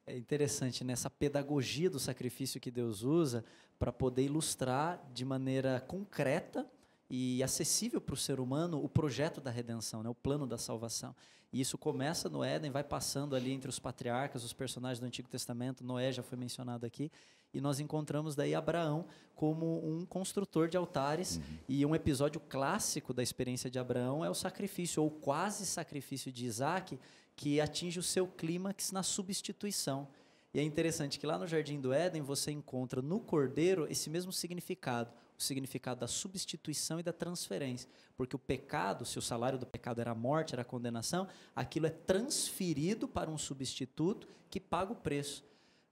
É interessante nessa pedagogia do sacrifício que Deus usa para poder ilustrar de maneira concreta e acessível para o ser humano o projeto da redenção, né? O plano da salvação. E isso começa no Éden, vai passando ali entre os patriarcas, os personagens do Antigo Testamento. Noé já foi mencionado aqui, e nós encontramos daí Abraão como um construtor de altares. E um episódio clássico da experiência de Abraão é o sacrifício, ou quase sacrifício de Isaac, que atinge o seu clímax na substituição. E é interessante que lá no Jardim do Éden você encontra no cordeiro esse mesmo significado, o significado da substituição e da transferência, porque o pecado, se o salário do pecado era a morte, era a condenação, aquilo é transferido para um substituto que paga o preço.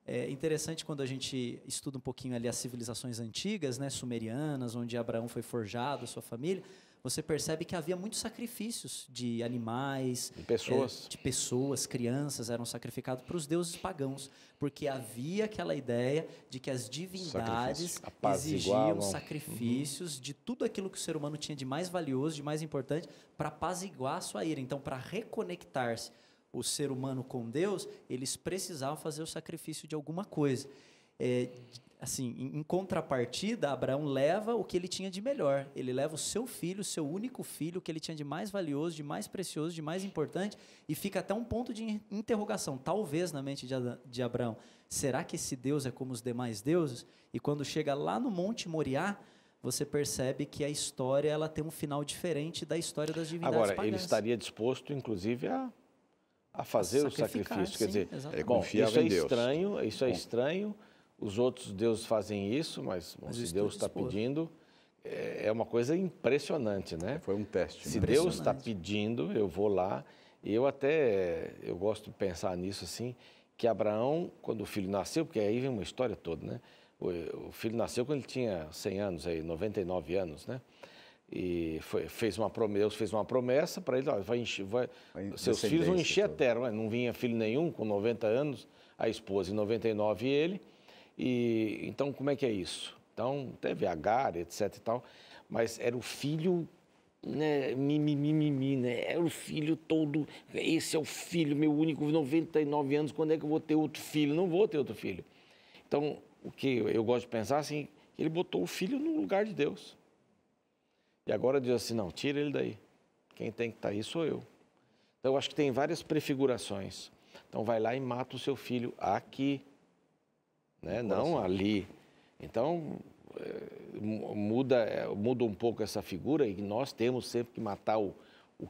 É interessante quando a gente estuda um pouquinho ali as civilizações antigas, né, sumerianas, onde Abraão foi forjado, sua família, você percebe que havia muitos sacrifícios de animais, de pessoas, crianças eram sacrificados para os deuses pagãos, porque havia aquela ideia de que as divindades exigiam sacrifícios de tudo aquilo que o ser humano tinha de mais valioso, de mais importante, para apaziguar a sua ira. Então, para reconectar-se o ser humano com Deus, eles precisavam fazer o sacrifício de alguma coisa. Assim, em contrapartida, Abraão leva o que ele tinha de melhor. Ele leva o seu filho, o seu único filho, o que ele tinha de mais valioso, de mais precioso, de mais importante, e fica até um ponto de interrogação, talvez na mente de Abraão. Será que esse Deus é como os demais deuses? E quando chega lá no Monte Moriá, você percebe que a história ela tem um final diferente da história das divindades pagãs. Agora, ele estaria disposto, inclusive, a fazer o sacrifício. Quer dizer, bom, isso é estranho, isso é estranho. Os outros deuses fazem isso, mas se Deus está pedindo, é uma coisa impressionante, né? Foi um teste. Se Deus está pedindo, eu vou lá. Eu gosto de pensar nisso assim, que Abraão, quando o filho nasceu, porque aí vem uma história toda, né? O filho nasceu quando ele tinha 100 anos, 99 anos, né? E fez uma promessa para ele, seus filhos vão encher a terra. Não vinha filho nenhum com 90 anos, a esposa em 99 e ele. E então, como é que é isso? Então, teve Agar, etc e tal, mas era o filho, né, né? Era o filho todo, esse é o filho, meu único, 99 anos, quando é que eu vou ter outro filho? Não vou ter outro filho. Então, o que eu gosto de pensar, assim, ele botou o filho no lugar de Deus. E agora diz assim, não, tira ele daí. Quem tem que estar aí sou eu. Então, eu acho que tem várias prefigurações. Então, vai lá e mata o seu filho aqui. Né? Não ali. Então, muda um pouco essa figura e nós temos sempre que matar o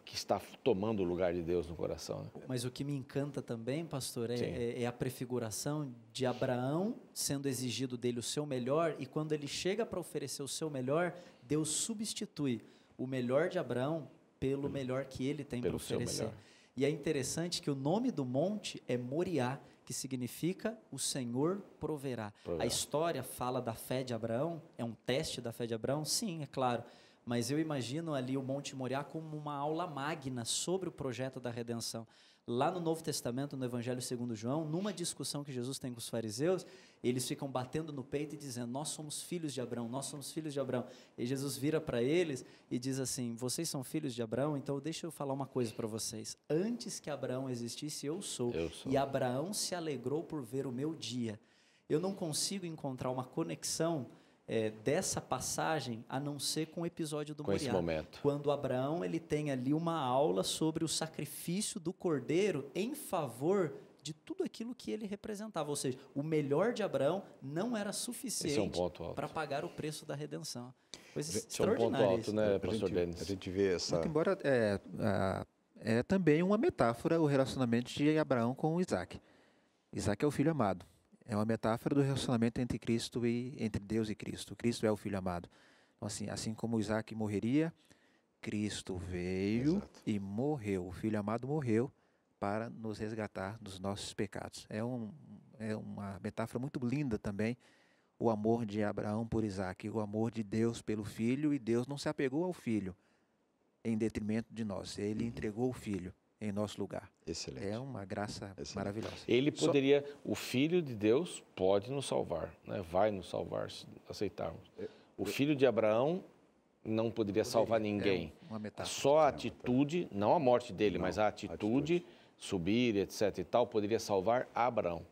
que está tomando o lugar de Deus no coração. Né? Mas o que me encanta também, pastor, é a prefiguração de Abraão sendo exigido dele o seu melhor, e quando ele chega para oferecer o seu melhor, Deus substitui o melhor de Abraão pelo melhor que ele tem para oferecer. E é interessante que o nome do monte é Moriá, que significa o Senhor proverá. A história fala da fé de Abraão, é um teste da fé de Abraão? Sim, é claro. Mas eu imagino ali o Monte Moriá como uma aula magna sobre o projeto da redenção. Lá no Novo Testamento, no Evangelho segundo João, numa discussão que Jesus tem com os fariseus, eles ficam batendo no peito e dizendo, nós somos filhos de Abraão, nós somos filhos de Abraão. E Jesus vira para eles e diz assim, vocês são filhos de Abraão? Então deixa eu falar uma coisa para vocês. Antes que Abraão existisse, eu sou. E Abraão se alegrou por ver o meu dia. Eu não consigo encontrar uma conexão dessa passagem, a não ser com o episódio do Moriá, quando Abraão ele tem ali uma aula sobre o sacrifício do cordeiro em favor de tudo aquilo que ele representava, ou seja, o melhor de Abraão não era suficiente para pagar o preço da redenção. Coisa extraordinária. É um ponto alto, né, pastor Denis? A gente vê essa... Muito embora é também uma metáfora o relacionamento de Abraão com Isaac. Isaac é o filho amado. É uma metáfora do relacionamento entre Cristo e entre Deus e Cristo. Cristo é o Filho amado. Então, assim como Isaac morreria, Cristo veio e morreu. O Filho amado morreu para nos resgatar dos nossos pecados. É uma metáfora muito linda também, o amor de Abraão por Isaac, o amor de Deus pelo Filho, e Deus não se apegou ao Filho em detrimento de nós. Ele entregou o Filho em nosso lugar. Excelente. É uma graça maravilhosa. Ele poderia, o Filho de Deus pode nos salvar, né? Vai nos salvar se aceitarmos. O Filho de Abraão não poderia salvar ninguém. Uma metáfora. Só a atitude, não a morte dele, mas a atitude, subir, etc. e tal, poderia salvar Abraão.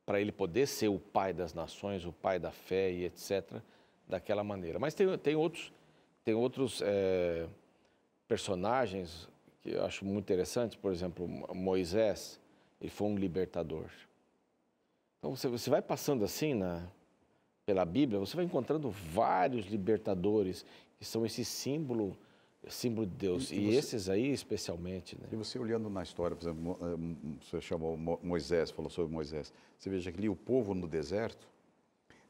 Para ele poder ser o pai das nações, o pai da fé e etc. daquela maneira. Mas tem outros personagens que eu acho muito interessantes. Por exemplo, Moisés, ele foi um libertador. Então, você vai passando assim pela Bíblia, você vai encontrando vários libertadores que são esse símbolo de Deus. E esses aí, especialmente. Né? E você olhando na história, por exemplo, você chamou Moisés, falou sobre Moisés. Você veja que ali o povo no deserto,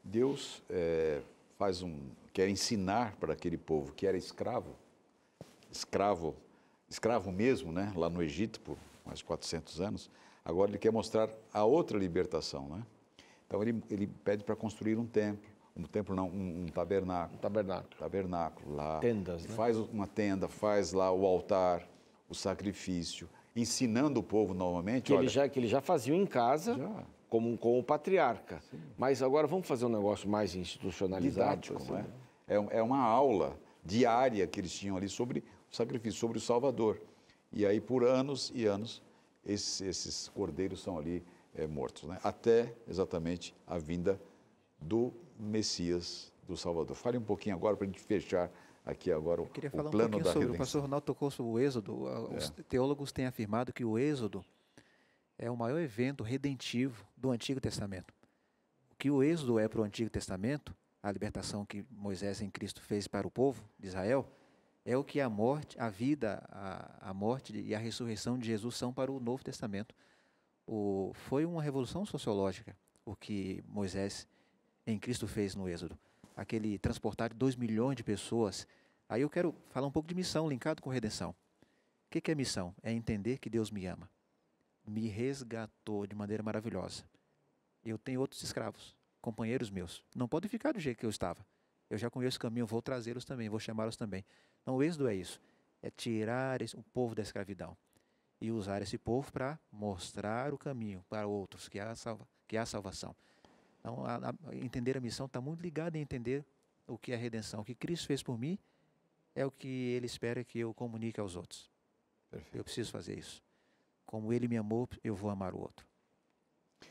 Deus quer ensinar para aquele povo que era escravo mesmo, né? Lá no Egito, por mais de 400 anos. Agora ele quer mostrar a outra libertação, né? Então ele pede para construir um tabernáculo. Tabernáculo lá. Tendas, né? Faz uma tenda, faz lá o altar, o sacrifício, ensinando o povo novamente. Que ele já fazia em casa, como o patriarca. Sim. Mas agora vamos fazer um negócio mais institucionalizado. Didático, assim, é uma aula diária que eles tinham ali sobre o sacrifício, sobre o Salvador. E aí, por anos e anos, esses cordeiros são ali mortos, né? Até exatamente a vinda do Messias, do Salvador. Fale um pouquinho agora para a gente fechar aqui agora o plano da redenção. Eu queria falar um pouquinho sobre, o pastor Ronaldo tocou sobre o Êxodo. Os teólogos têm afirmado que o Êxodo é o maior evento redentivo do Antigo Testamento. O que o Êxodo é para o Antigo Testamento, a libertação que Moisés em Cristo fez para o povo de Israel, é o que a morte, a vida, a morte e a ressurreição de Jesus são para o Novo Testamento. Foi uma revolução sociológica o que Moisés em Cristo fez no Êxodo. Aquele transportar 2 milhões de pessoas. Aí eu quero falar um pouco de missão, linkado com redenção. O que é missão? É entender que Deus me ama. Me resgatou de maneira maravilhosa. Eu tenho outros escravos, companheiros meus. Não podem ficar do jeito que eu estava. Eu já conheço o caminho, vou trazê-los também, vou chamá-los também. Então o Êxodo é isso. É tirar o povo da escravidão e usar esse povo para mostrar o caminho para outros, que há salvação. Então, entender a missão está muito ligado em entender o que é a redenção. O que Cristo fez por mim é o que Ele espera que eu comunique aos outros. Perfeito. Eu preciso fazer isso. Como Ele me amou, eu vou amar o outro.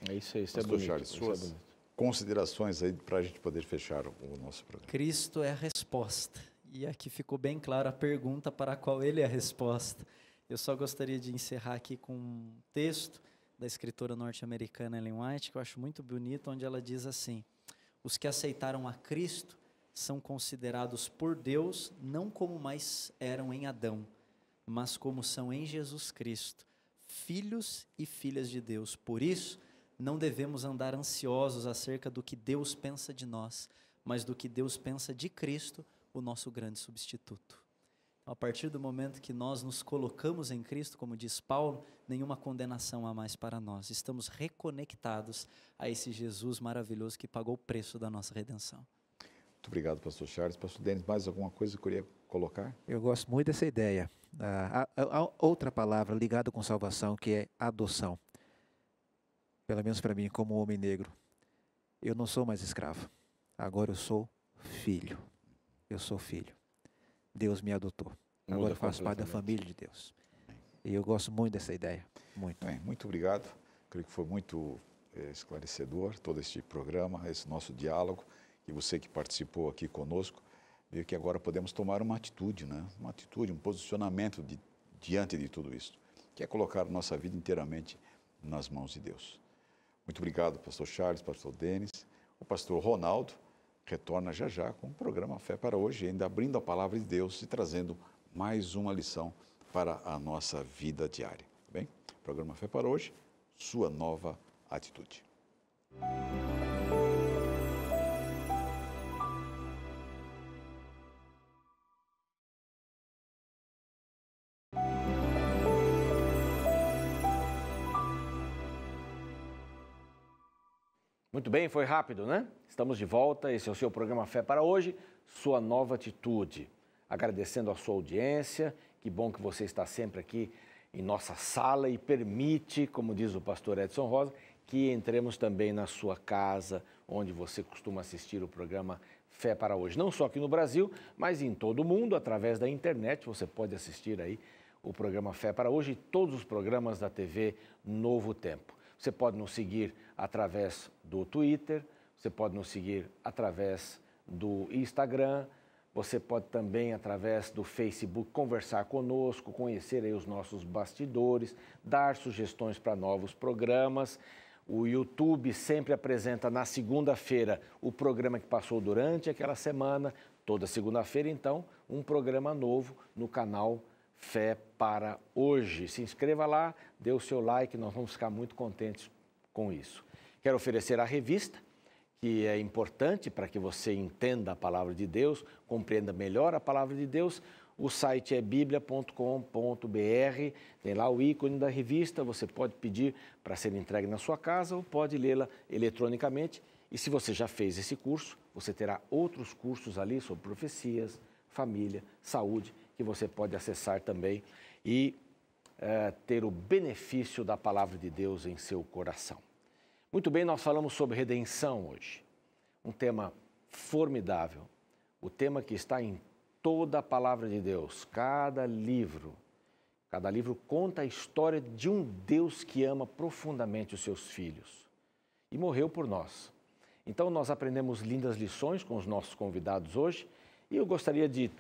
É isso aí, isso é bonito. Charles, suas considerações aí para a gente poder fechar o nosso programa. Cristo é a resposta. E aqui ficou bem clara a pergunta para a qual Ele é a resposta. Eu só gostaria de encerrar aqui com um texto da escritora norte-americana Ellen White, que eu acho muito bonito, onde ela diz assim: os que aceitaram a Cristo são considerados por Deus não como mais eram em Adão, mas como são em Jesus Cristo, filhos e filhas de Deus. Por isso, não devemos andar ansiosos acerca do que Deus pensa de nós, mas do que Deus pensa de Cristo, o nosso grande substituto. A partir do momento que nós nos colocamos em Cristo, como diz Paulo, nenhuma condenação há mais para nós. Estamos reconectados a esse Jesus maravilhoso que pagou o preço da nossa redenção. Muito obrigado, pastor Charles. Pastor Denis, mais alguma coisa que eu queria colocar? Eu gosto muito dessa ideia. Há outra palavra ligada com salvação, que é adoção. Pelo menos para mim, como homem negro. Eu não sou mais escravo. Agora eu sou filho. Eu sou filho. Deus me adotou. Agora eu faço parte da família de Deus. E eu gosto muito dessa ideia. Muito. Bem, muito obrigado. Creio que foi muito esclarecedor todo este programa, esse nosso diálogo. E você que participou aqui conosco, viu que agora podemos tomar uma atitude, né? Uma atitude, um posicionamento diante de tudo isso, que é colocar nossa vida inteiramente nas mãos de Deus. Muito obrigado, pastor Charles, pastor Denis. O pastor Ronaldo retorna já com o programa Fé para Hoje, ainda abrindo a palavra de Deus e trazendo mais uma lição para a nossa vida diária. Tá bem? Programa Fé para Hoje, sua nova atitude. Muito bem, foi rápido, né? Estamos de volta, esse é o seu programa Fé para Hoje, sua nova atitude. Agradecendo a sua audiência, que bom que você está sempre aqui em nossa sala e permite, como diz o pastor Edson Rosa, que entremos também na sua casa, onde você costuma assistir o programa Fé para Hoje. Não só aqui no Brasil, mas em todo o mundo, através da internet. Você pode assistir aí o programa Fé para Hoje e todos os programas da TV Novo Tempo. Você pode nos seguir através do Twitter, você pode nos seguir através do Instagram, você pode também, através do Facebook, conversar conosco, conhecer aí os nossos bastidores, dar sugestões para novos programas. O YouTube sempre apresenta na segunda-feira o programa que passou durante aquela semana. Toda segunda-feira, então, um programa novo no canal Fé para Hoje. Se inscreva lá, dê o seu like, nós vamos ficar muito contentes com isso. Quero oferecer a revista, que é importante para que você entenda a palavra de Deus, compreenda melhor a palavra de Deus. O site é biblia.com.br, tem lá o ícone da revista, você pode pedir para ser entregue na sua casa ou pode lê-la eletronicamente. E se você já fez esse curso, você terá outros cursos ali sobre profecias, família, saúde, que você pode acessar também e ter o benefício da palavra de Deus em seu coração. Muito bem, nós falamos sobre redenção hoje, um tema formidável, o tema que está em toda a palavra de Deus. Cada livro conta a história de um Deus que ama profundamente os seus filhos e morreu por nós. Então nós aprendemos lindas lições com os nossos convidados hoje e eu gostaria de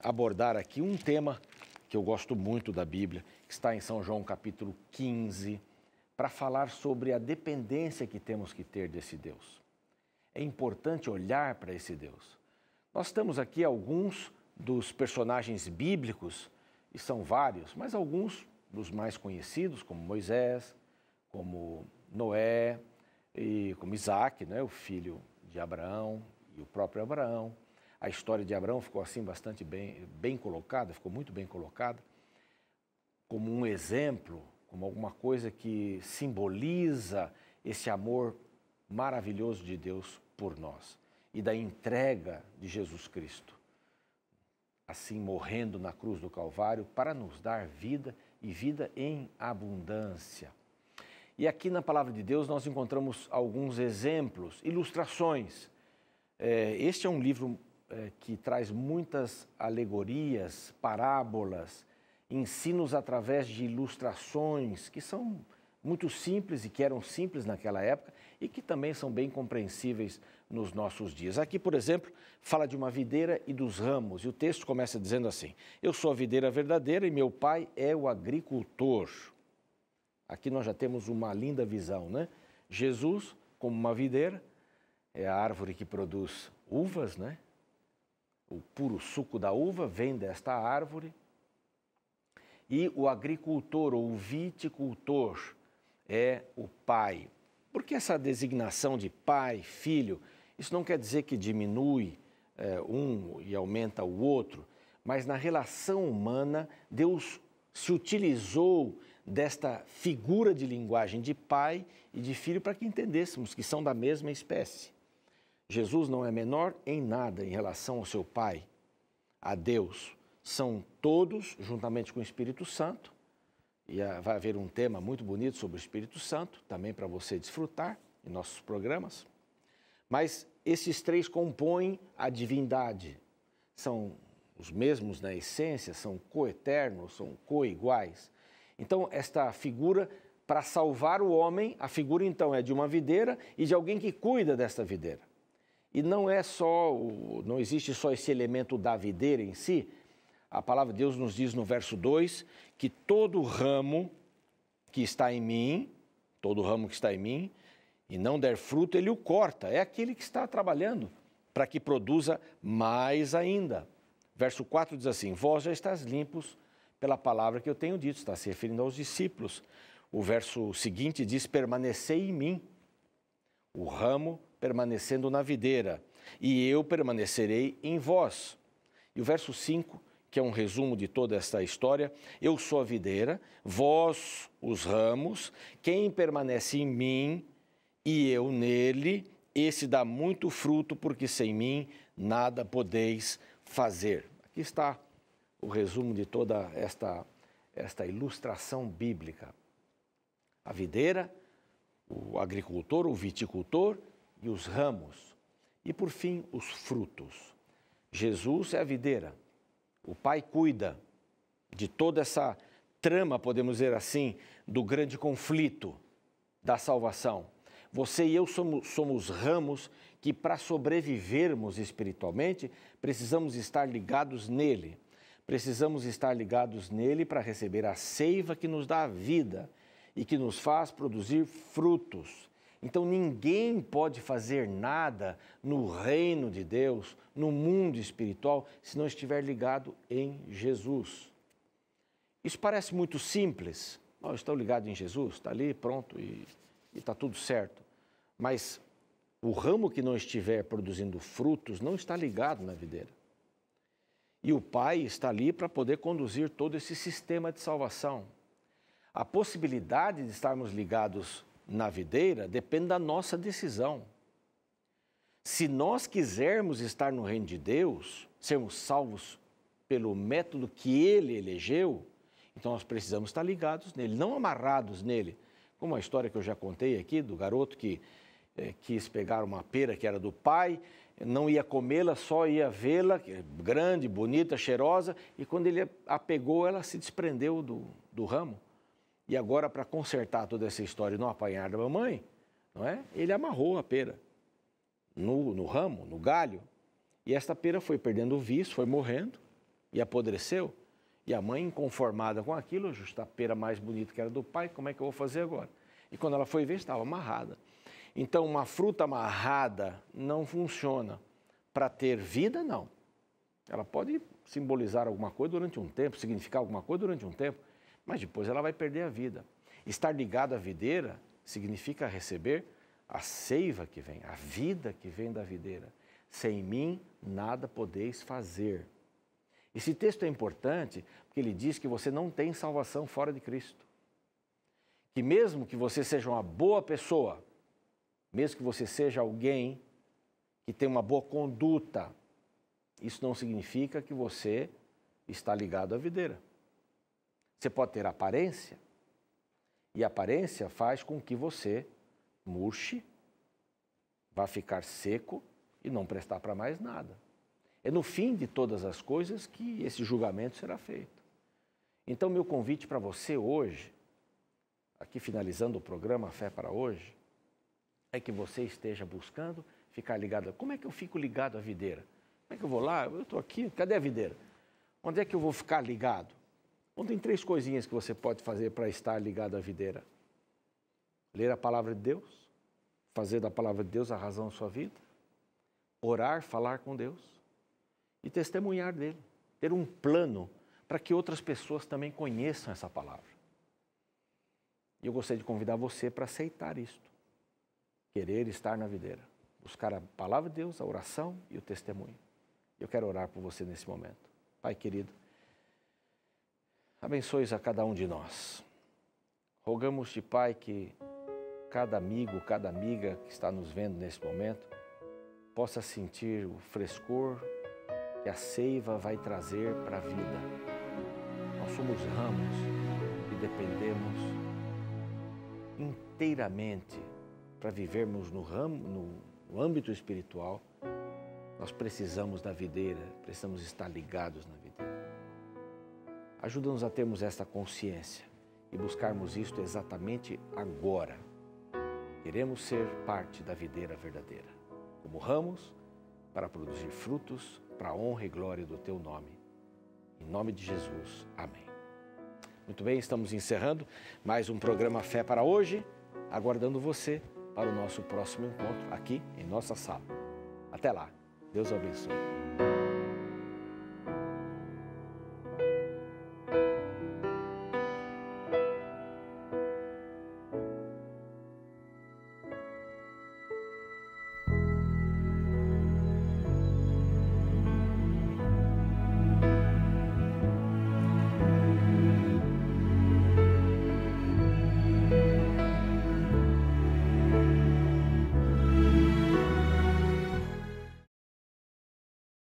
abordar aqui um tema que eu gosto muito da Bíblia, que está em São João capítulo 15, para falar sobre a dependência que temos que ter desse Deus. É importante olhar para esse Deus. Nós temos aqui alguns dos personagens bíblicos, e são vários, mas alguns dos mais conhecidos, como Moisés, como Noé, e como Isaac, né, o filho de Abraão, e o próprio Abraão. A história de Abraão ficou assim bastante bem colocada, ficou muito bem colocada, como um exemplo, como alguma coisa que simboliza esse amor maravilhoso de Deus por nós e da entrega de Jesus Cristo, assim morrendo na cruz do Calvário para nos dar vida e vida em abundância. E aqui na Palavra de Deus nós encontramos alguns exemplos, ilustrações. Este é um livro que traz muitas alegorias, parábolas, ensinos através de ilustrações que são muito simples e que eram simples naquela época e que também são bem compreensíveis nos nossos dias. Aqui, por exemplo, fala de uma videira e dos ramos e o texto começa dizendo assim: eu sou a videira verdadeira e meu pai é o agricultor. Aqui nós já temos uma linda visão, né? Jesus, como uma videira, é a árvore que produz uvas, né? O puro suco da uva vem desta árvore. E o agricultor ou o viticultor é o pai. Por que essa designação de pai, filho? Isso não quer dizer que diminui um e aumenta o outro, mas na relação humana, Deus se utilizou desta figura de linguagem de pai e de filho para que entendêssemos que são da mesma espécie. Jesus não é menor em nada em relação ao seu pai, a Deus. São todos, juntamente com o Espírito Santo, e vai haver um tema muito bonito sobre o Espírito Santo, também para você desfrutar em nossos programas. Mas esses três compõem a divindade. São os mesmos na essência, são coeternos, são coiguais. Então, esta figura, para salvar o homem, a figura então é de uma videira e de alguém que cuida desta videira. E não existe só esse elemento da videira em si. A palavra de Deus nos diz no verso 2 que todo ramo que está em mim e não der fruto, ele o corta. É aquele que está trabalhando para que produza mais ainda. Verso 4 diz assim: vós já estáis limpos pela palavra que eu tenho dito. Está se referindo aos discípulos. O verso seguinte diz: permanecei em mim, o ramo permanecendo na videira, e eu permanecerei em vós. E o verso 5, que é um resumo de toda esta história: eu sou a videira, vós os ramos, quem permanece em mim e eu nele, esse dá muito fruto, porque sem mim nada podeis fazer. Aqui está o resumo de toda esta ilustração bíblica. A videira, o agricultor, o viticultor e os ramos. E por fim, os frutos. Jesus é a videira. O Pai cuida de toda essa trama, podemos dizer assim, do grande conflito da salvação. Você e eu somos ramos que, para sobrevivermos espiritualmente, precisamos estar ligados nele. Precisamos estar ligados nele para receber a seiva que nos dá a vida e que nos faz produzir frutos. Então, ninguém pode fazer nada no reino de Deus, no mundo espiritual, se não estiver ligado em Jesus. Isso parece muito simples. Eu estou ligado em Jesus, está ali, pronto, e está tudo certo. Mas o ramo que não estiver produzindo frutos não está ligado na videira. E o Pai está ali para poder conduzir todo esse sistema de salvação. A possibilidade de estarmos ligados na videira depende da nossa decisão. Se nós quisermos estar no reino de Deus, sermos salvos pelo método que Ele elegeu, então nós precisamos estar ligados nele, não amarrados nele. Como a história que eu já contei aqui, do garoto que quis pegar uma pera que era do pai, não ia comê-la, só ia vê-la, grande, bonita, cheirosa, e quando ele a pegou, ela se desprendeu do ramo. E agora, para consertar toda essa história e não apanhar da mamãe, não é? Ele amarrou a pera no ramo, no galho, e esta pera foi perdendo o viço, foi morrendo e apodreceu. E a mãe, inconformada com aquilo, justa a pera mais bonita que era do pai, como é que eu vou fazer agora? E quando ela foi ver, estava amarrada. Então, uma fruta amarrada não funciona. Para ter vida, não. Ela pode simbolizar alguma coisa durante um tempo, significar alguma coisa durante um tempo, mas depois ela vai perder a vida. Estar ligado à videira significa receber a seiva que vem, a vida que vem da videira. Sem mim, nada podeis fazer. Esse texto é importante porque ele diz que você não tem salvação fora de Cristo. Que mesmo que você seja uma boa pessoa, mesmo que você seja alguém que tem uma boa conduta, isso não significa que você está ligado à videira. Você pode ter aparência, e a aparência faz com que você murche, vá ficar seco e não prestar para mais nada. É no fim de todas as coisas que esse julgamento será feito. Então, meu convite para você hoje, aqui finalizando o programa Fé para Hoje, é que você esteja buscando ficar ligado. Como é que eu fico ligado à videira? Como é que eu vou lá? Eu estou aqui, cadê a videira? Onde é que eu vou ficar ligado? Então, tem 3 coisinhas que você pode fazer para estar ligado à videira. Ler a palavra de Deus, fazer da palavra de Deus a razão da sua vida, orar, falar com Deus e testemunhar dele. Ter um plano para que outras pessoas também conheçam essa palavra. E eu gostaria de convidar você para aceitar isto. Querer estar na videira. Buscar a palavra de Deus, a oração e o testemunho. Eu quero orar por você nesse momento. Pai querido, abençoe a cada um de nós. Rogamos-te, Pai, que cada amigo, cada amiga que está nos vendo nesse momento possa sentir o frescor que a seiva vai trazer para a vida. Nós somos ramos e dependemos inteiramente para vivermos no âmbito espiritual. Nós precisamos da videira, precisamos estar ligados na videira. Ajuda-nos a termos esta consciência e buscarmos isto exatamente agora. Queremos ser parte da videira verdadeira, como ramos, para produzir frutos, para a honra e glória do Teu nome. Em nome de Jesus, amém. Muito bem, estamos encerrando mais um programa Fé para Hoje, aguardando você para o nosso próximo encontro aqui em nossa sala. Até lá, Deus abençoe.